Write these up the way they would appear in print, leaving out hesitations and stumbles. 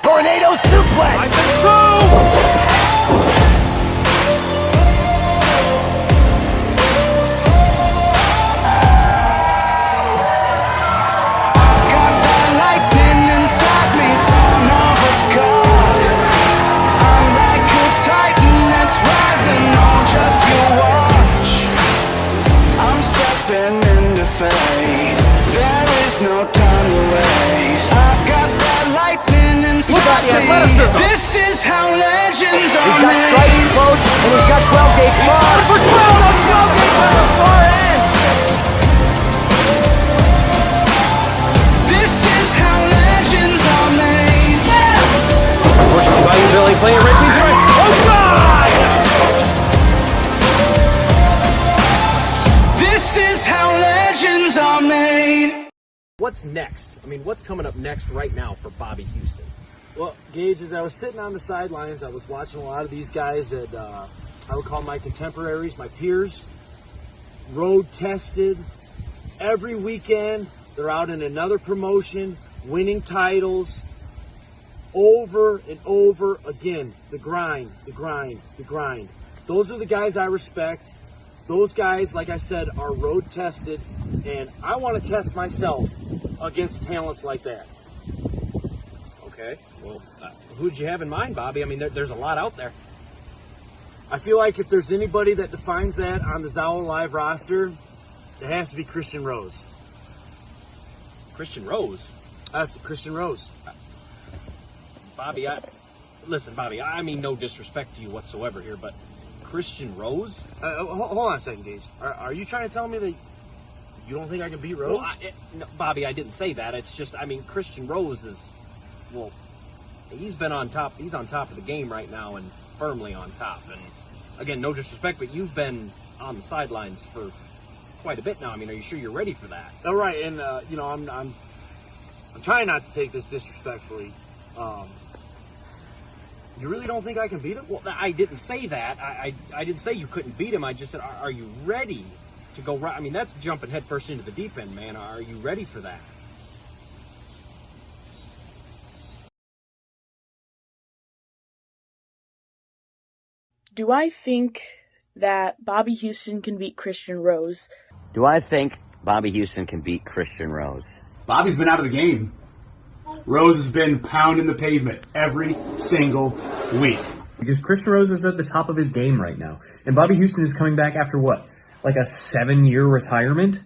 Tornado suplex! I think so! This is how legends are made. He's got striking close, and he's got 12 gauge bar. For 12 on 12 gauge bar on the far end. This is how legends are made. Unfortunately, by Billy playing right feet right. Oh God! This is how legends are made. What's next? I mean, what's coming up next right now for Bobby Houston? Well, Gage, as I was sitting on the sidelines, I was watching a lot of these guys that I would call my contemporaries, my peers, road tested. Every weekend, they're out in another promotion, winning titles, over and over again. The grind, the grind, the grind. Those are the guys I respect. Those guys, like I said, are road tested, and I want to test myself against talents like that. Okay, well, who'd you have in mind, Bobby? I mean, there's a lot out there. I feel like if there's anybody that defines that on the ZOWA Live roster, it has to be Christian Rose. Christian Rose? That's Christian Rose. Bobby, listen, Bobby, I mean no disrespect to you whatsoever here, but Christian Rose? Hold on a second, Gage. Are you trying to tell me that you don't think I can beat Rose? Well, no, Bobby, I didn't say that. It's just, I mean, Christian Rose is, well, he's been on top. He's on top of the game right now and firmly on top. And again, no disrespect, but you've been on the sidelines for quite a bit now. I mean, are you sure you're ready for that? All right, and you know, I'm trying not to take this disrespectfully. You really don't think I can beat him? Well, I didn't say that. I didn't say you couldn't beat him. I just said, are you ready to go right? I mean, that's jumping headfirst into the deep end, man. Are you ready for that? Do I think that Bobby Houston can beat Christian Rose? Do I think Bobby Houston can beat Christian Rose? Bobby's been out of the game. Rose has been pounding the pavement every single week. Because Christian Rose is at the top of his game right now. And Bobby Houston is coming back after what? Like a 7-year retirement?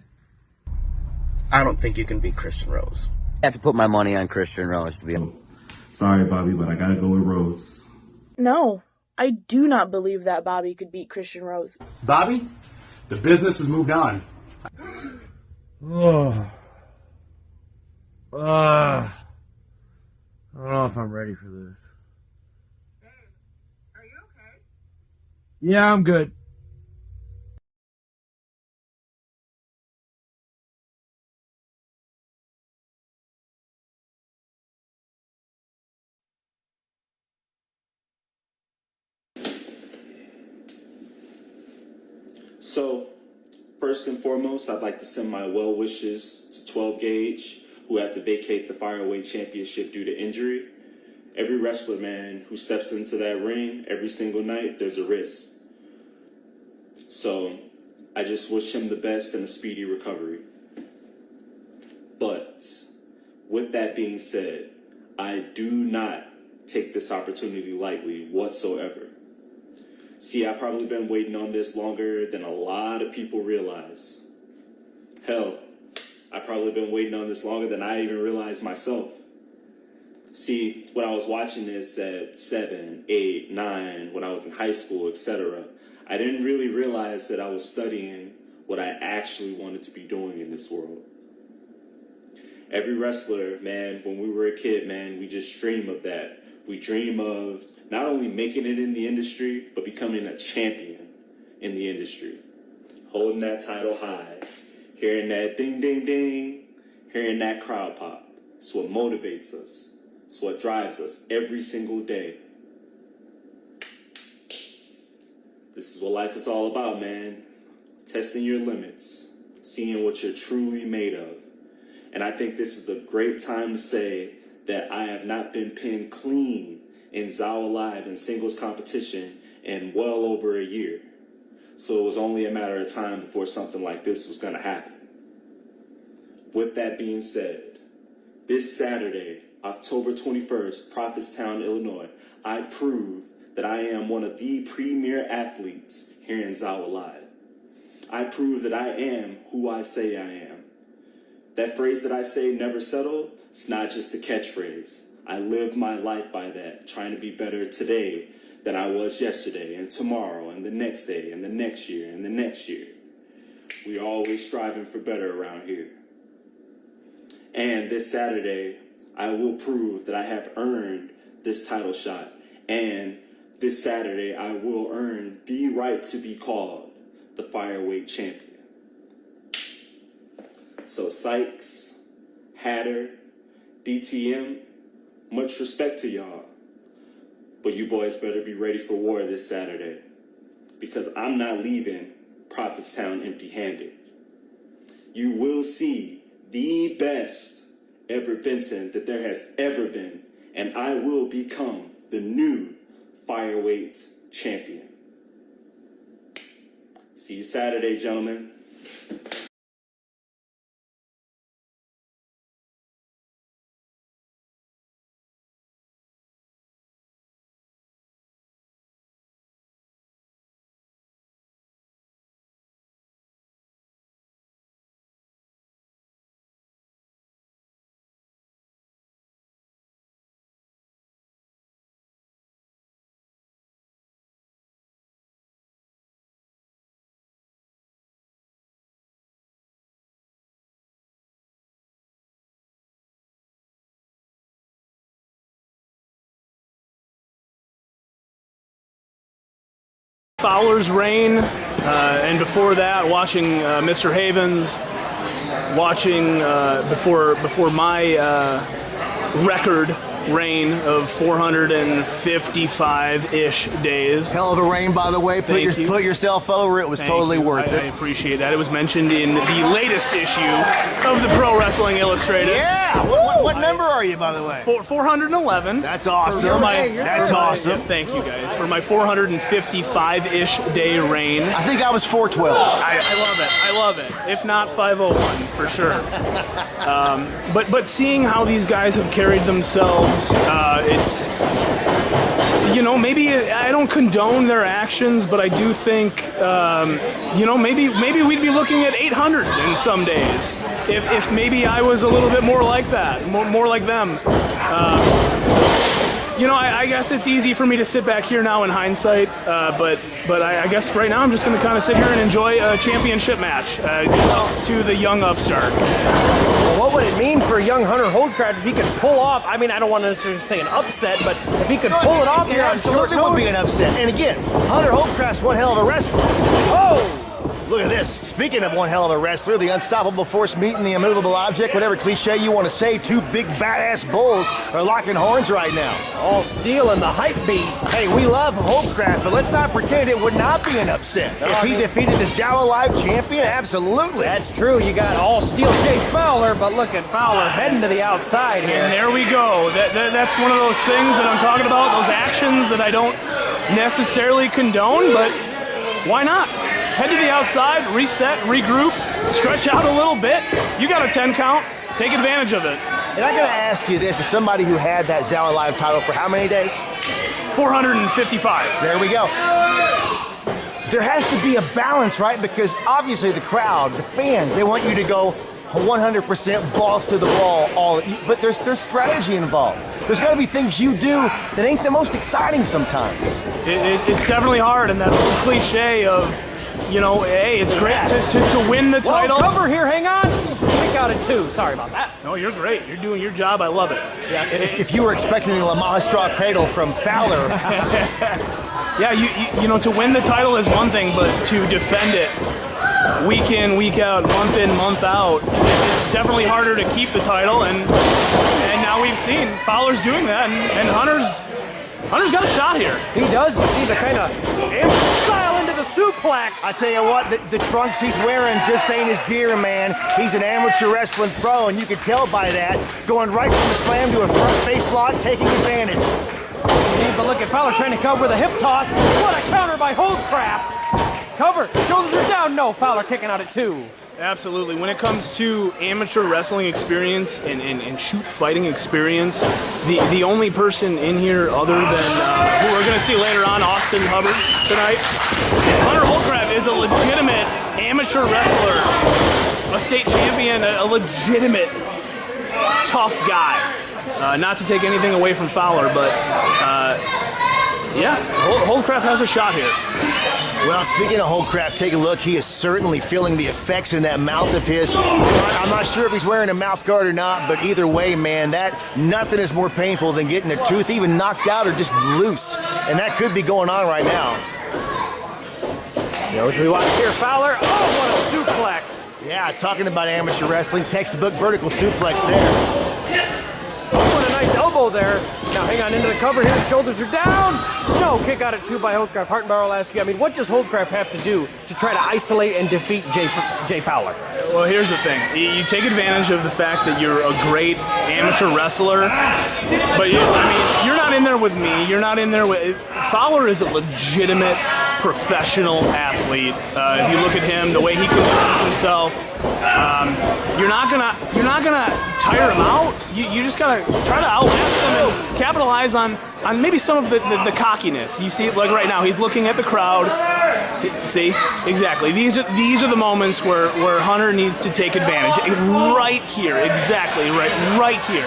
I don't think you can beat Christian Rose. I have to put my money on Christian Rose to be honest. Sorry, Bobby, but I gotta go with Rose. No, I do not believe that Bobby could beat Christian Rose. Bobby, the business has moved on. I don't know if I'm ready for this. Dave, are you okay? Yeah, I'm good. So, first and foremost, I'd like to send my well wishes to 12 Gauge, who had to vacate the Fireweight Championship due to injury. Every wrestler, man, who steps into that ring every single night, there's a risk. So, I just wish him the best and a speedy recovery. But, with that being said, I do not take this opportunity lightly whatsoever. See, I've probably been waiting on this longer than a lot of people realize. Hell, I've probably been waiting on this longer than I even realized myself. See, when I was watching this at 7, 8, 9, when I was in high school, etc., I didn't really realize that I was studying what I actually wanted to be doing in this world. Every wrestler, man, when we were a kid, man, we just dream of that. We dream of not only making it in the industry, but becoming a champion in the industry. Holding that title high, hearing that ding, ding, ding, hearing that crowd pop. It's what motivates us. It's what drives us every single day. This is what life is all about, man. Testing your limits, seeing what you're truly made of. And I think this is a great time to say that I have not been pinned clean in ZOWA Live in singles competition in well over a year. So it was only a matter of time before something like this was going to happen. With that being said, this Saturday, October 21st, Prophetstown, Illinois, I prove that I am one of the premier athletes here in ZOWA Live. I prove that I am who I say I am. That phrase that I say, never settle, it's not just a catchphrase. I live my life by that, trying to be better today than I was yesterday, and tomorrow, and the next day, and the next year, and the next year. We are always striving for better around here. And this Saturday, I will prove that I have earned this title shot. And this Saturday, I will earn the right to be called the Fireweight Champion. So Sykes, Hatter, DTM, much respect to y'all. But you boys better be ready for war this Saturday, because I'm not leaving Prophetstown empty-handed. You will see the best Everett Benton that there has ever been, and I will become the new Fireweight Champion. See you Saturday, gentlemen. Fowler's reign, and before that, watching Mr. Havens, watching before my record reign of 455-ish days. Hell of a reign, by the way. Put yourself over. It was totally worth it. I appreciate that. It was mentioned in the latest issue of the Pro Wrestling Illustrated. Yeah. What number are you, by the way? 411. That's awesome. That's awesome. Thank you, guys, for my 455-ish day reign. I think I was 412. I love it. I love it. If not 501, for sure. But seeing how these guys have carried themselves, it's, you know, maybe I don't condone their actions, but I do think, you know, maybe we'd be looking at 800 in some days if maybe I was a little bit more like that, more like them. You know, I guess it's easy for me to sit back here now in hindsight, but I guess right now I'm just going to kind of sit here and enjoy a championship match to the young upstart. Well, what would it mean for young Hunter Holdcraft if he could pull off, I mean, I don't want to necessarily say an upset, but if he could pull it off here on short notice, it would be an upset. And again, Hunter Holdcraft's one hell of a wrestler. Oh! Look at this. Speaking of one hell of a wrestler, the unstoppable force meeting the immovable object, whatever cliche you want to say, two big badass bulls are locking horns right now. All steel and the hype beast. Hey, we love Holdcraft, but let's not pretend it would not be an upset. If he defeated the ZOWA Live champion, absolutely. That's true. You got all steel Jay Fowler, but look at Fowler heading to the outside here. And there we go. That's one of those things that I'm talking about, those actions that I don't necessarily condone, but why not? Head to the outside, reset, regroup, stretch out a little bit. You got a 10 count. Take advantage of it. And I got to ask you this, as somebody who had that ZOWA Live title for how many days? 455. There we go. There has to be a balance, right? Because obviously the crowd, the fans, they want you to go 100% balls to the wall, but there's strategy involved. There's got to be things you do that ain't the most exciting sometimes. It's definitely hard, and that old cliche of, you know, hey, it's great to win the title. Whoa, cover here, hang on. Kick out at 2. Sorry about that. No, you're great. You're doing your job. I love it. Yeah, if you were expecting the Lamar Straw Cradle from Fowler. Yeah, you know, to win the title is one thing, but to defend it week in, week out, month in, month out, it's definitely harder to keep the title. And now we've seen Fowler's doing that, and Hunter's got a shot here. He does. You see the kind of style into the suplex. I tell you what, the trunks he's wearing just ain't his gear, man. He's an amateur wrestling pro, and you can tell by that. Going right from the slam to a front face lock, taking advantage. But look at Fowler trying to cover with a hip toss. What a counter by Holdcraft. Cover, shoulders are down. No, Fowler kicking out at 2. Absolutely. When it comes to amateur wrestling experience and shoot fighting experience, the only person in here other than who we're going to see later on, Austin Hubbard, tonight, Hunter Holdcraft is a legitimate amateur wrestler, a state champion, a legitimate tough guy. Not to take anything away from Fowler, but yeah, Holdcraft has a shot here. Well, speaking of Holdcraft, take a look. He is certainly feeling the effects in that mouth of his. I'm not sure if he's wearing a mouth guard or not, but either way, man, nothing is more painful than getting a tooth even knocked out or just loose. And that could be going on right now. As we watch here, Fowler. Oh, what a suplex. Yeah, talking about amateur wrestling, textbook vertical suplex there. Oh, what a nice elbow there. Now hang on into the cover here. Shoulders are down. No, kick out at 2 by Holdcraft. Hartenbauer will ask you, what does Holdcraft have to do to try to isolate and defeat Jay Fowler? Well, here's the thing. You take advantage of the fact that you're a great amateur wrestler, but you're not in there with me. You're not in there with... Fowler is a legitimate professional athlete. If you look at him, the way he conducts himself, you're not gonna tire him out. You just gotta try to outlast him and capitalize on maybe some of the cockiness. You see, like right now, he's looking at the crowd. See, exactly. These are the moments where Hunter needs to take advantage. Right here, exactly. Right here.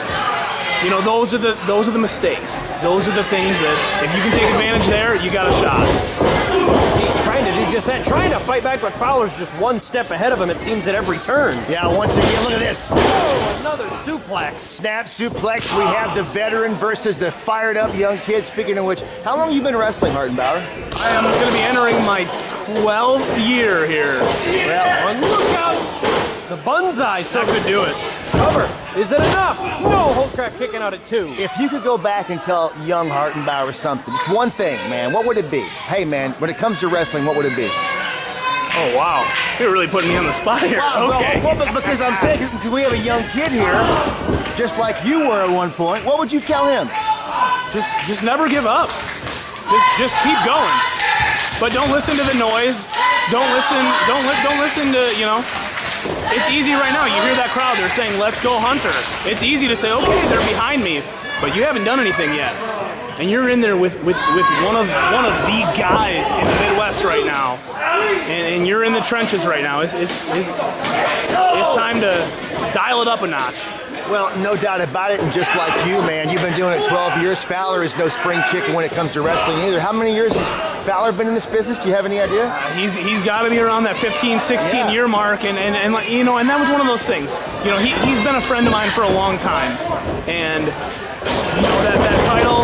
Those are the mistakes. Those are the things that if you can take advantage there, you got a shot. He's trying to do just that, trying to fight back, but Fowler's just one step ahead of him, it seems, at every turn. Yeah, once again, look at this. Oh, another suplex. Snap suplex. We have the veteran versus the fired up young kid. Speaking of which, how long have you been wrestling, Hartenbauer? I am going to be entering my 12th year here. Well, look out. The bunseye. So that could do it. Cover. Is it enough? No, Holdcraft kicking out at 2. If you could go back and tell young Hartenbauer something, just one thing, man, what would it be? Hey, man, when it comes to wrestling, what would it be? Oh, wow. You're really putting me on the spot here. Wow, okay. Well, because I'm saying, because we have a young kid here, just like you were at one point, what would you tell him? Just never give up. Just keep going. But don't listen to the noise. Don't listen to, it's easy right now. You hear that crowd, they're saying, let's go Hunter. It's easy to say, okay, they're behind me, but you haven't done anything yet. And you're in there with one of the guys in the Midwest right now. And you're in the trenches right now. It's time to dial it up a notch. Well, no doubt about it, and just like you, man, you've been doing it 12 years. Fowler is no spring chicken when it comes to wrestling either. How many years has Fowler been in this business? Do you have any idea? He's got to be around that 15, 16 year mark, and that was one of those things. He's been a friend of mine for a long time, and that title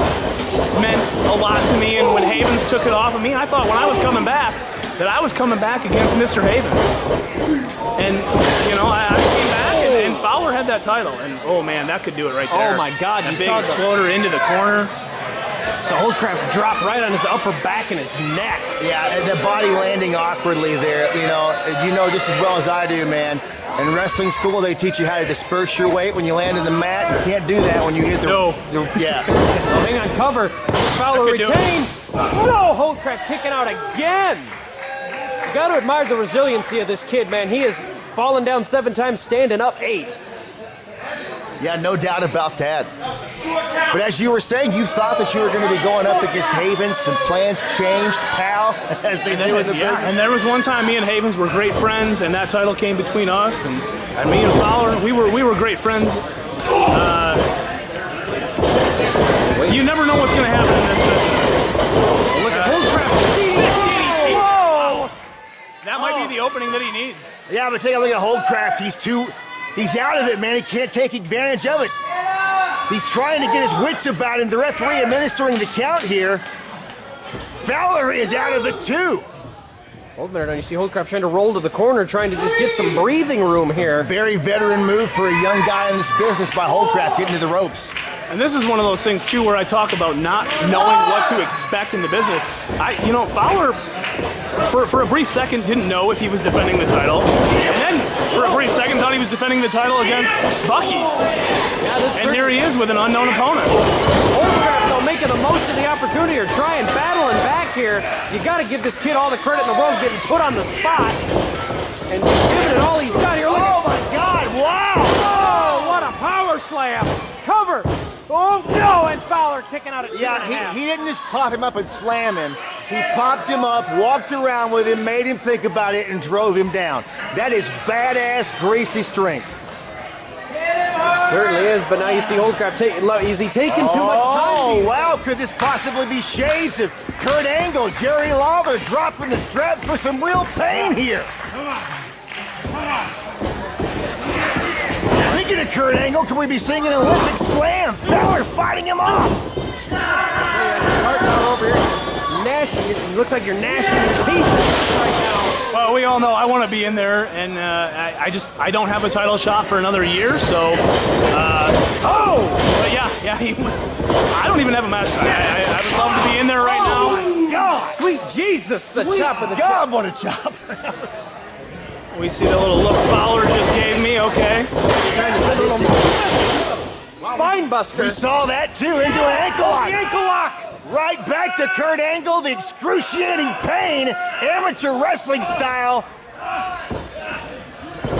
meant a lot to me. And when Havens took it off of me, I thought when I was coming back that I was coming back against Mr. Havens, and I came back. And Fowler had that title, and oh man, that could do it right there. Oh my God, you saw the exploder into the corner. So Holdcraft dropped right on his upper back and his neck. Yeah, and the body landing awkwardly there. You know just as well as I do, man. In wrestling school, they teach you how to disperse your weight when you land in the mat. You can't do that when you hit the. Yeah. Well, hang on, cover. Does Fowler retain? No, Holdcraft kicking out again. You got to admire the resiliency of this kid, man. He is fallen down 7 times, standing up 8. Yeah, no doubt about that. But as you were saying, you thought that you were going to be going up against Havens. Some plans changed, pal, as they do in the business. And there was one time me and Havens were great friends, and that title came between us, and me and Fowler, we were great friends. You never know what's going to happen in this business. Look at Holdcraft. Whoa! That might be the opening that he needs. Yeah, but take a look at Holdcraft. He's out of it, man. He can't take advantage of it. He's trying to get his wits about him. The referee administering the count here. Fowler is out of it too. Hold a minute, and you see Holdcraft trying to roll to the corner, trying to just get some breathing room here. Very veteran move for a young guy in this business by Holdcraft, getting to the ropes. And this is one of those things too where I talk about not knowing what to expect in the business. Fowler for a brief second, didn't know if he was defending the title. And then, for a brief second, thought he was defending the title against Bucky. Yeah, and here he is with an unknown opponent. Holdcraft, though, making the most of the opportunity or trying battling back here. You got to give this kid all the credit in the world getting put on the spot and giving it all he's got here. Look oh my God! Wow! Oh, what a power slam! Cover! Oh no! And Fowler kicking out at 2.5. Yeah, he didn't just pop him up and slam him. He popped him up, walked around with him, made him think about it, and drove him down. That is badass, greasy strength. Certainly is, but now you see Holdcraft is he taking too much time? Oh, wow, could this possibly be shades of Kurt Angle, Jerry Lawler dropping the strap for some real pain here? Come on. Speaking of Kurt Angle, can we be seeing an Olympic slam? Fowler fighting him off. Over here, it looks like you're gnashing your teeth right now. Well, we all know I want to be in there, and I don't have a title shot for another year, so. But yeah, I don't even have a match. I would love to be in there right now. Oh, God. Sweet Jesus, the chop of the God, what a chop. We see the little look Fowler just gave me, okay. Trying to send a little spine buster. We saw that too, into an ankle lock. The ankle lock. Right back to Kurt Angle, the excruciating pain, amateur wrestling style.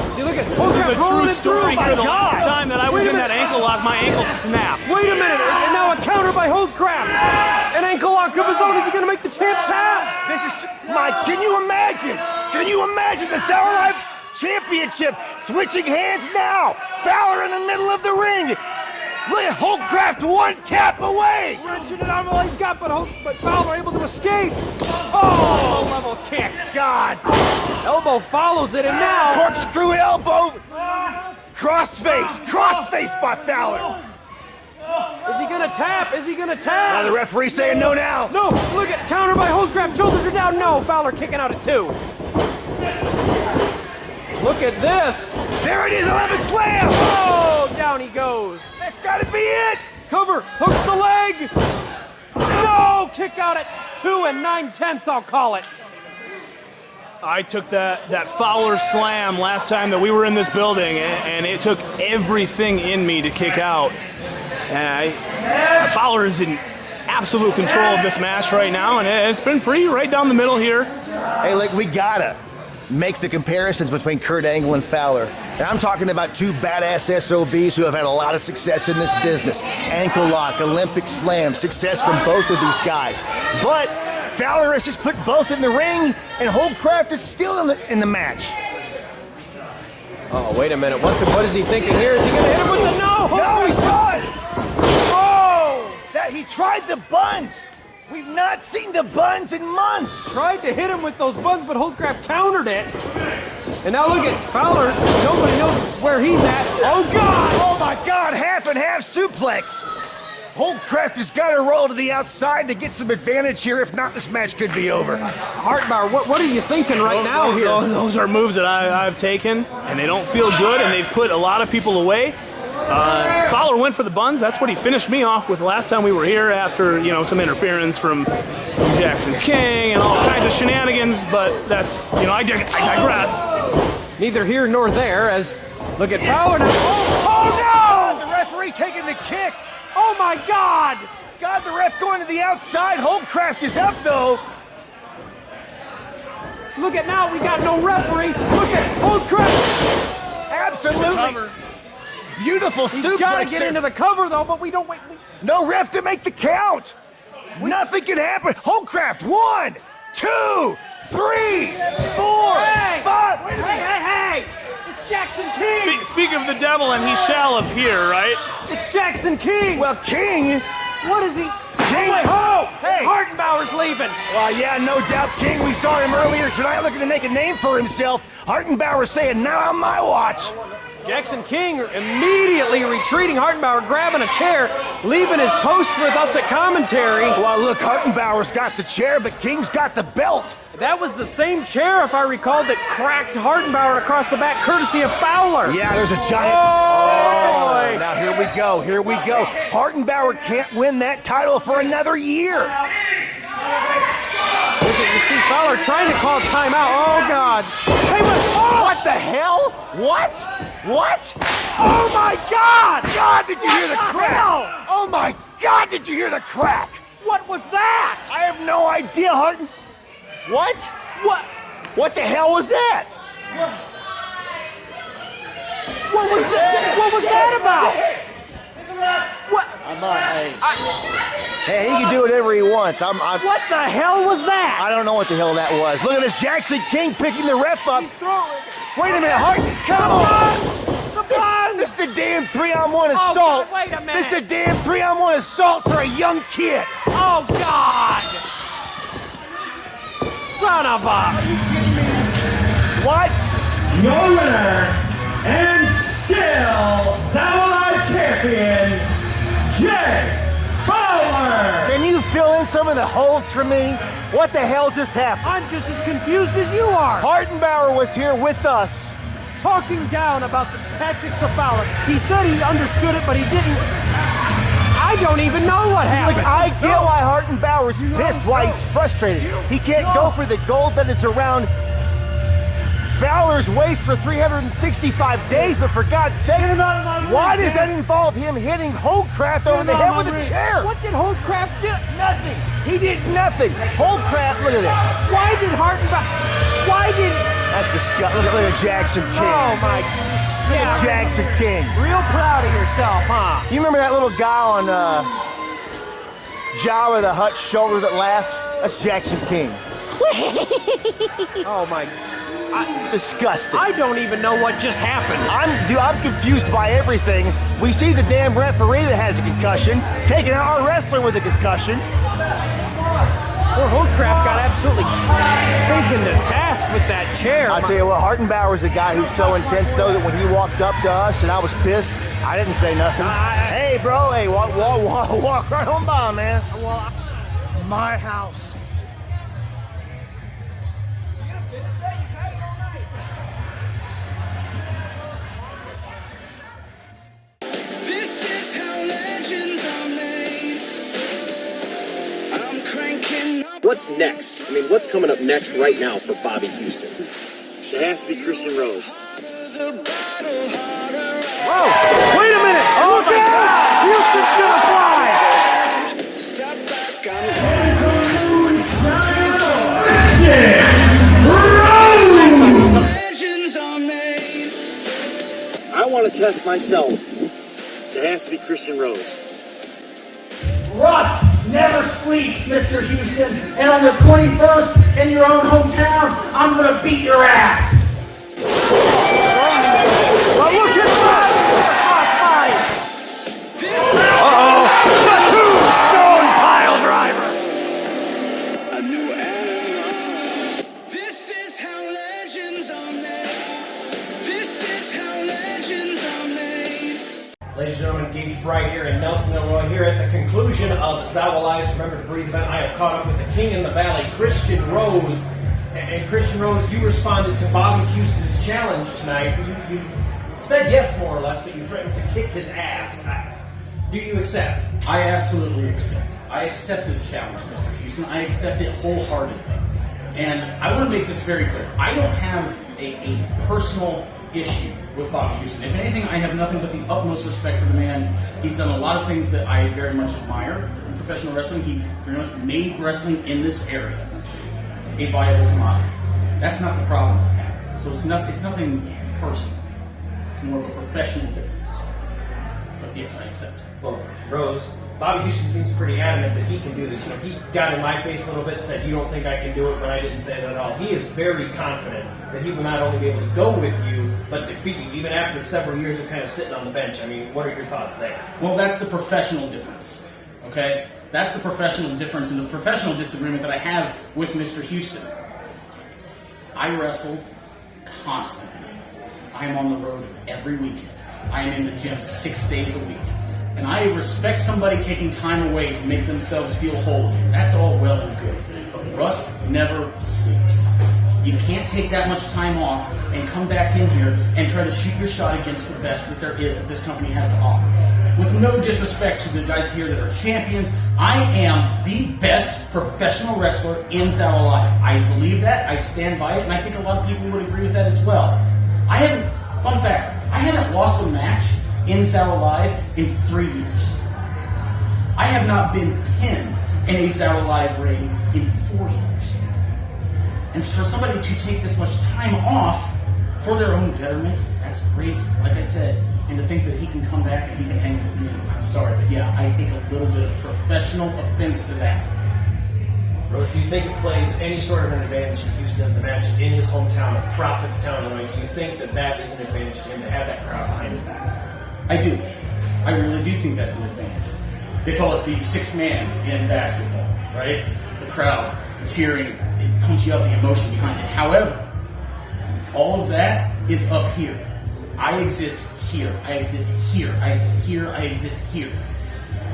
See, look at Holdcraft rolling it through. For the last time that I was in that ankle lock, my ankle snapped. Wait a minute, and now a counter by Holdcraft. An ankle lock of his own. Is he going to make the champ tap? This is, Mike, can you imagine? Can you imagine the Sour Life Championship switching hands now? Fowler in the middle of the ring. Look at Holdcraft one tap away. Wrenching it out of all he's got, but Fowler able to escape. Oh, level kick. God. Elbow follows it, and now. Corkscrew elbow. Crossface by Fowler. Is he gonna tap? Is he gonna tap? Now the referee saying no now. No, look at counter by Holdcraft. Shoulders are down. No, Fowler kicking out at 2. Look at this. There it is, Olympic slam. Oh, down he goes. That's gotta be it. Cover, hooks the leg. No, kick out at 2 9/10, I'll call it. I took that Fowler slam last time that we were in this building, and it took everything in me to kick out. And Fowler is in absolute control of this match right now, and it's been pretty right down the middle here. Hey, look, we gotta make the comparisons between Kurt Angle and Fowler. And I'm talking about two badass SOBs who have had a lot of success in this business. Ankle lock, Olympic slam, success from both of these guys. But Fowler has just put both in the ring, and Holdcraft is still in the match. Oh, wait a minute. What is he thinking here? Is he going to hit him with the no? No, he saw it. Oh! That he tried the buns. We've not seen the buns in months. Tried to hit him with those buns, but Holdcraft countered it. And now look at Fowler. Nobody knows where he's at. Oh, God! Oh, my God. Half and half suplex. Holdcraft has got to roll to the outside to get some advantage here. If not, this match could be over. Hartbauer, what are you thinking right now here? Those are moves that I've taken, and they don't feel good, and they've put a lot of people away. Fowler went for the buns. That's what he finished me off with last time we were here after, some interference from Jackson King and all kinds of shenanigans, but that's, I digress. Neither here nor there as, look at Fowler now. Oh, no! The referee taking the kick. Oh, my God! God, the ref going to the outside. Holdcraft is up, though. Look at now, we got no referee. Look at Holdcraft. Absolutely. Beautiful suplex. He's got to get into the cover, though, but we don't wait. No ref to make the count. Nothing can happen. Holdcraft, 1, 2, 3, 4, 5. Hey! It's Jackson King. Speak of the devil, and he shall appear, right? It's Jackson King. Well, King. What is he? King. Hey, Hartenbauer's leaving. Well, yeah, no doubt, King. We saw him earlier tonight looking to make a name for himself. Hartenbauer saying, now on my watch. Jackson King immediately retreating. Hartenbauer grabbing a chair, leaving his post with us at commentary. Well, look, Hartenbauer's got the chair, but King's got the belt. That was the same chair, if I recall, that cracked Hartenbauer across the back, courtesy of Fowler. Yeah, there's a giant... Oh, now here we go, here we go. Hartenbauer can't win that title for another year. Look at, you see Fowler trying to call timeout. Oh, God. Hey, what the hell? What? What? Oh, my God! God, did you hear the crack? Hell? Oh, my God, did you hear the crack? What was that? I have no idea, Harton. What? What the hell was that? What was that? What was that about? What? Hey, he can do whatever he wants. What the hell was that? I don't know what the hell that was. Look at this Jackson King picking the ref up. He's throwing. Wait a minute, Harton, come on! The buns! This is a damn 3-on-1 assault. God, wait a minute. This is a damn 3-on-1 assault for a young kid. Oh, God! Son of a... What? Your winner and still ZOWA champion, Jay Fowler! Can you fill in some of the holes for me? What the hell just happened? I'm just as confused as you are. Hartenbauer was here with us. Talking down about the tactics of Fowler. He said he understood it, but he didn't. I don't even know what happened. Look, I get why Hartenbauer's pissed, why he's frustrated. He can't go for the gold that is around Fowler's waist for 365 days, but for God's sake, why does that involve him hitting Holdcraft over the head with a chair? What did Holdcraft do? Nothing. He did nothing. Holdcraft, look at this. Why did That's disgusting. Look at Jackson King. Oh, my... Yeah, Jackson King. Real proud of yourself, huh? You remember that little guy on Jabba the Hutt's shoulder that laughed? That's Jackson King. Oh, my... Disgusting. I don't even know what just happened. I'm confused by everything. We see the damn referee that has a concussion, taking out our wrestler with a concussion. Poor Holdcraft got absolutely taken to task with that chair. I'll tell you what, Hartenbauer's a guy who's so intense, though, that when he walked up to us and I was pissed, I didn't say nothing. Hey, bro, hey, walk right on by, man. Well, my house. What's next? I mean, what's coming up next right now for Bobby Houston? It has to be Christian Rose. Oh, wait a minute! Look out! Houston's gonna fly! I want to test myself. It has to be Christian Rose. Rust never sleeps, Mr. Houston. And on the 21st, in your own hometown, I'm going to beat your ass. Well, look at that! Crossfire! Uh-oh! Stone pile driver! A new animal. This is how legends are made. This is how legends are made. Ladies and gentlemen, Gage Bright here in Nelson, Illinois. Here at the conclusion of ZOWA Live's Remember to Breathe event, I have caught up with the King in the Valley, Christian Rose. And Christian Rose, you responded to Bobby Houston's challenge tonight. You said yes, more or less, but you threatened to kick his ass. Do you accept? I absolutely accept. I accept this challenge, Mr. Houston. I accept it wholeheartedly. And I want to make this very clear. I don't have a personal issue with Bobby Houston. If anything, I have nothing but the utmost respect for the man. He's done a lot of things that I very much admire in professional wrestling. He pretty much made wrestling in this area a viable commodity. That's not the problem I have. So it's nothing personal. It's more of a professional difference. But yes, I accept. Well, Rose, Bobby Houston seems pretty adamant that he can do this. You know, he got in my face a little bit, said, "You don't think I can do it," but I didn't say that at all. He is very confident that he will not only be able to go with you, but defeat you, even after several years of kind of sitting on the bench. I mean, what are your thoughts there? Well, that's the professional difference, okay? That's the professional difference and the professional disagreement that I have with Mr. Houston. I wrestle constantly. I am on the road every weekend. I am in the gym 6 days a week. And I respect somebody taking time away to make themselves feel whole again. That's all well and good. But rust never sleeps. You can't take that much time off and come back in here and try to shoot your shot against the best that there is that this company has to offer. with no disrespect to the guys here that are champions, I am the best professional wrestler in ZOWA Live. I believe that, I stand by it, and I think a lot of people would agree with that as well. Fun fact, I haven't lost a match in ZOWA Live in 3 years. I have not been pinned in a ZOWA Live ring in 4 years. And for somebody to take this much time off for their own betterment, that's great, like I said. And to think that he can come back and he can hang with me, I'm sorry, but yeah, I take a little bit of professional offense to that. Rose, do you think it plays any sort of an advantage to Houston? The match is in his hometown of Prophetstown, Illinois. Do you think that that is an advantage to him to have that crowd behind his back? I do. I really do think that's an advantage. They call it the sixth man in basketball, right? The crowd, the cheering, it pumps you up, the emotion behind it. However, all of that is up here. I exist here. I exist here. I exist here. I exist here.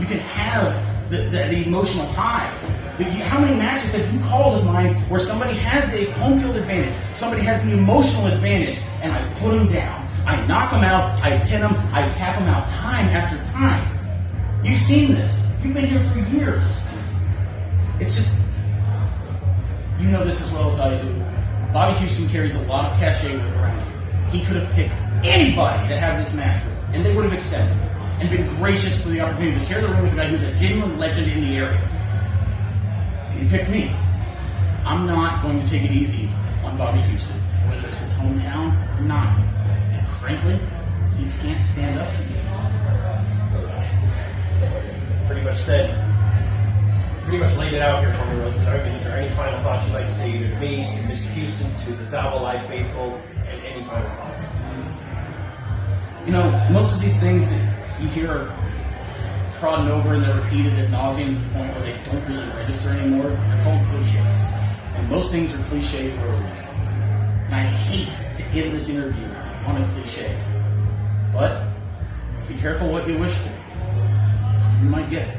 You can have the emotional high. But how many matches have you called of mine where somebody has the home field advantage, somebody has the emotional advantage, and I put them down. I knock them out, I pin them, I tap them out time after time. You've seen this. You've been here for years. It's just, you know this as well as I do. Bobby Houston carries a lot of cachet around here. He could have picked anybody to have this match with, and they would have accepted and been gracious for the opportunity to share the ring with a guy who's a genuine legend in the area. He picked me. I'm not going to take it easy on Bobby Houston, whether it's his hometown or not. And frankly, he can't stand up to me. Pretty much laid it out here for me, Rose. Is there any final thoughts you'd like to say either to me, to Mr. Houston, to the ZOWA Live faithful, and any final thoughts? You know, most of these things that you hear are trodden over and they're repeated ad nauseum to the point where they don't really register anymore. They're called cliches. And most things are cliche for a reason. And I hate to end this interview on a cliche. But be careful what you wish for. You might get it.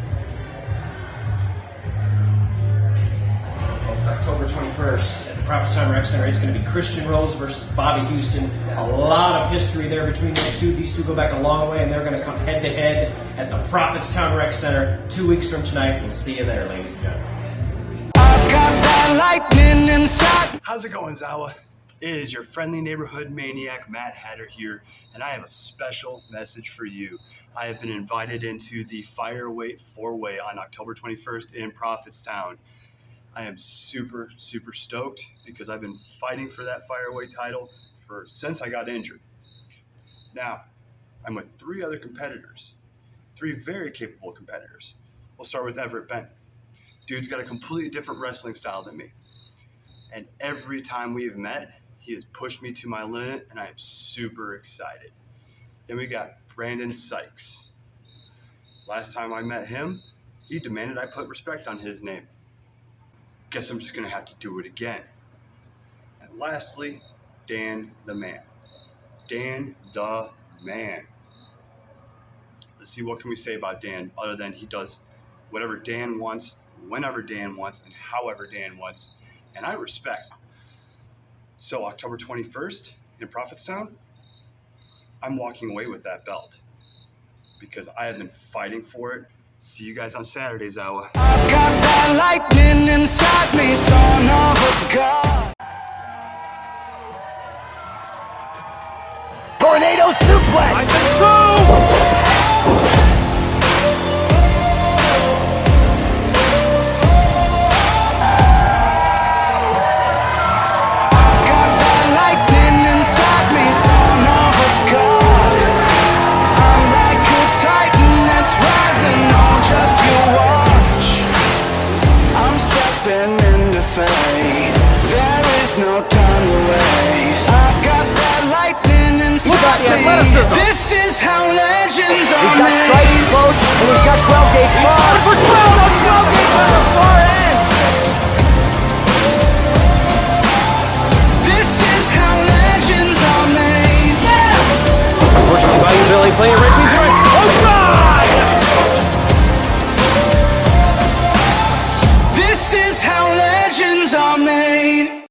Folks, October 21st at the Prophetstown Rec Center, it's going to be Christian Rose versus Bobby Houston. A lot of history there between those two. These two go back a long way, and they're going to come head-to-head at the Prophetstown Rec Center 2 weeks from tonight. We'll see you there, ladies and gentlemen. I've got that lightning inside. How's it going, ZOWA? It is your friendly neighborhood maniac, Matt Hatter here, and I have a special message for you. I have been invited into the Fireweight 4-Way on October 21st in Prophetstown. I am super, super stoked because I've been fighting for that Fireweight title since I got injured. Now, I'm with 3 other competitors, 3 very capable competitors. We'll start with Everett Benton. Dude's got a completely different wrestling style than me. And every time we've met, he has pushed me to my limit, and I am super excited. Then we got Brandon Sykes. Last time I met him, he demanded I put respect on his name. Guess I'm just going to have to do it again. And lastly, Dan the Man. Dan the Man. Let's see, what can we say about Dan other than he does whatever Dan wants, whenever Dan wants, and however Dan wants. And I respect him. So October 21st in Prophetstown, I'm walking away with that belt because I have been fighting for it. See you guys on Saturday, ZOWA. I've got that lightning inside me, son of a god. Tornado suplex! I think so! This is how legends are made.